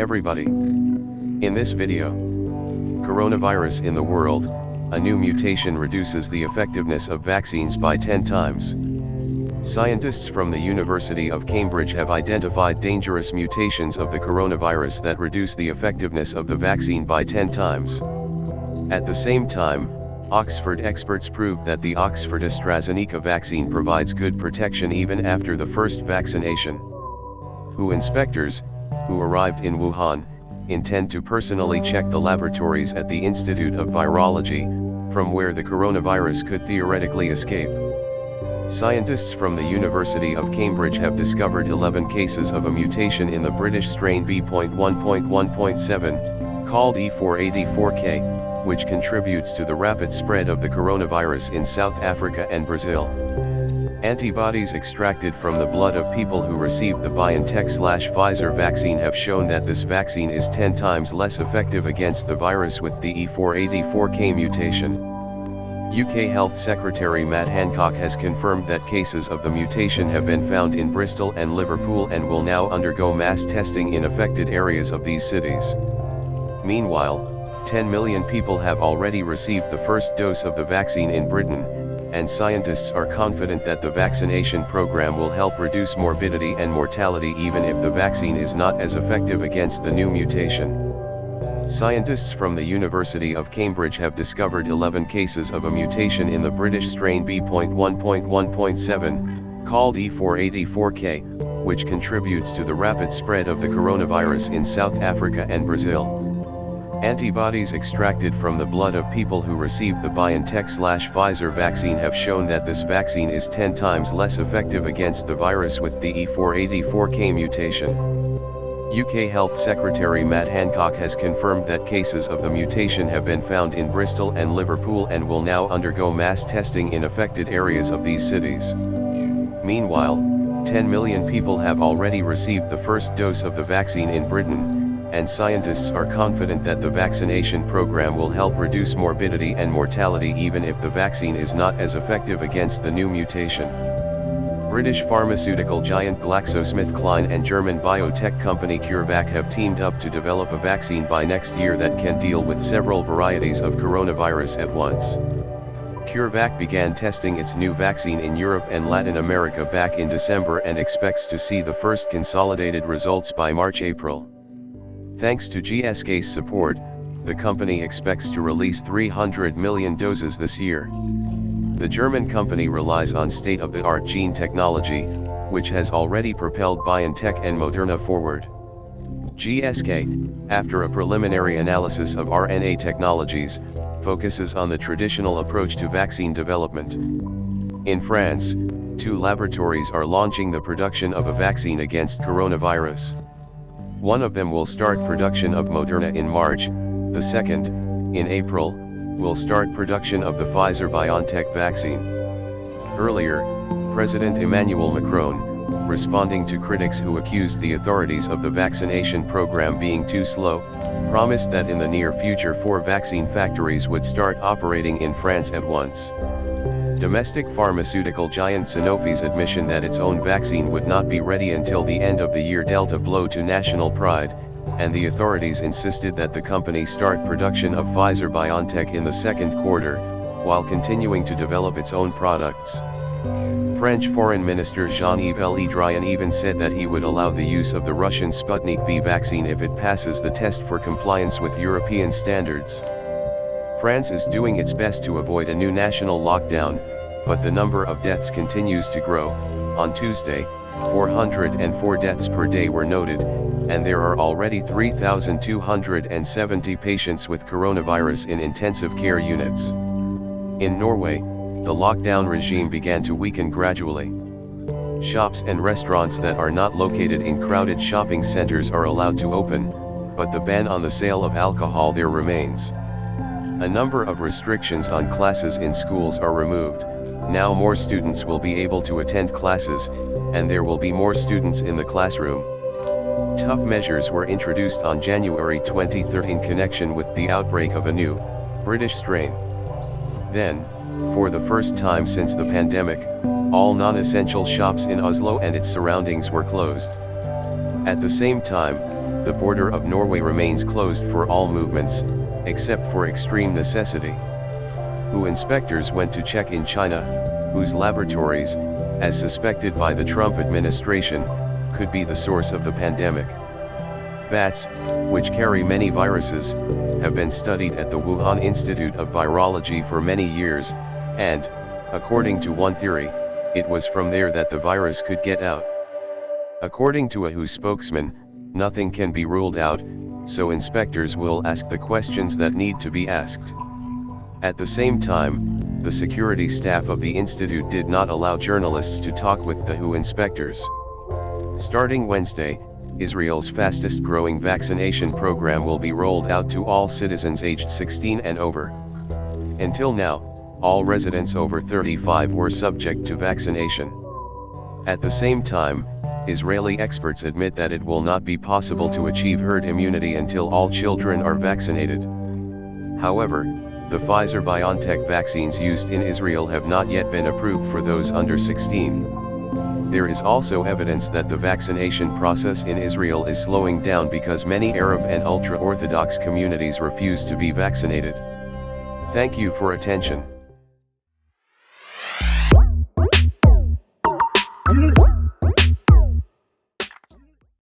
everybody. In this video, coronavirus in the world, a new mutation reduces the effectiveness of vaccines by 10 times. Scientists from the University of Cambridge have identified dangerous mutations of the coronavirus that reduce the effectiveness of the vaccine by 10 times. At the same time, Oxford experts proved that the Oxford-AstraZeneca vaccine provides good protection even after the first vaccination. WHO inspectors, who arrived in Wuhan, intend to personally check the laboratories at the Institute of Virology, from where the coronavirus could theoretically escape. Scientists from the University of Cambridge have discovered 11 cases of a mutation in the British strain B.1.1.7, called E484K, which contributes to the rapid spread of the coronavirus in South Africa and Brazil. Antibodies extracted from the blood of people who received the BioNTech/Pfizer vaccine have shown that this vaccine is 10 times less effective against the virus with the E484K mutation. UK Health Secretary Matt Hancock has confirmed that cases of the mutation have been found in Bristol and Liverpool and will now undergo mass testing in affected areas of these cities. Meanwhile, 10 million people have already received the first dose of the vaccine in Britain, and scientists are confident that the vaccination program will help reduce morbidity and mortality even if the vaccine is not as effective against the new mutation. Scientists from the University of Cambridge have discovered 11 cases of a mutation in the British strain B.1.1.7, called E484K, which contributes to the rapid spread of the coronavirus in South Africa and Brazil. Antibodies extracted from the blood of people who received the BioNTech/Pfizer vaccine have shown that this vaccine is 10 times less effective against the virus with the E484K mutation. UK Health Secretary Matt Hancock has confirmed that cases of the mutation have been found in Bristol and Liverpool and will now undergo mass testing in affected areas of these cities. Meanwhile, 10 million people have already received the first dose of the vaccine in Britain, and scientists are confident that the vaccination program will help reduce morbidity and mortality even if the vaccine is not as effective against the new mutation. British pharmaceutical giant GlaxoSmithKline and German biotech company CureVac have teamed up to develop a vaccine by next year that can deal with several varieties of coronavirus at once. CureVac began testing its new vaccine in Europe and Latin America back in December and expects to see the first consolidated results by March-April. Thanks to GSK's support, the company expects to release 300 million doses this year. The German company relies on state-of-the-art gene technology, which has already propelled BioNTech and Moderna forward. GSK, after a preliminary analysis of RNA technologies, focuses on the traditional approach to vaccine development. In France, 2 laboratories are launching the production of a vaccine against coronavirus. One of them will start production of Moderna in March, the second, in April, will start production of the Pfizer-BioNTech vaccine. Earlier, President Emmanuel Macron, responding to critics who accused the authorities of the vaccination program being too slow, promised that in the near future 4 vaccine factories would start operating in France at once. Domestic pharmaceutical giant Sanofi's admission that its own vaccine would not be ready until the end of the year dealt a blow to national pride, and the authorities insisted that the company start production of Pfizer-BioNTech in the second quarter, while continuing to develop its own products. French Foreign Minister Jean-Yves Le Drian even said that he would allow the use of the Russian Sputnik V vaccine if it passes the test for compliance with European standards. France is doing its best to avoid a new national lockdown, but the number of deaths continues to grow. On Tuesday, 404 deaths per day were noted, and there are already 3,270 patients with coronavirus in intensive care units. In Norway, the lockdown regime began to weaken gradually. Shops and restaurants that are not located in crowded shopping centers are allowed to open, but the ban on the sale of alcohol there remains. A number of restrictions on classes in schools are removed. Now more students will be able to attend classes, and there will be more students in the classroom. Tough measures were introduced on January 23 in connection with the outbreak of a new British strain. Then, for the first time since the pandemic, all non-essential shops in Oslo and its surroundings were closed. At the same time, the border of Norway remains closed for all movements, except for extreme necessity. WHO inspectors went to check in China, whose laboratories, as suspected by the Trump administration, could be the source of the pandemic. Bats, which carry many viruses, have been studied at the Wuhan Institute of Virology for many years, and, according to one theory, it was from there that the virus could get out. According to a WHO spokesman, nothing can be ruled out, so inspectors will ask the questions that need to be asked. At the same time, the security staff of the institute did not allow journalists to talk with the WHO inspectors. Starting Wednesday, Israel's fastest-growing vaccination program will be rolled out to all citizens aged 16 and over. Until now, all residents over 35 were subject to vaccination. At the same time, Israeli experts admit that it will not be possible to achieve herd immunity until all children are vaccinated. However, the Pfizer-BioNTech vaccines used in Israel have not yet been approved for those under 16. There is also evidence that the vaccination process in Israel is slowing down because many Arab and ultra-Orthodox communities refuse to be vaccinated. Thank you for attention.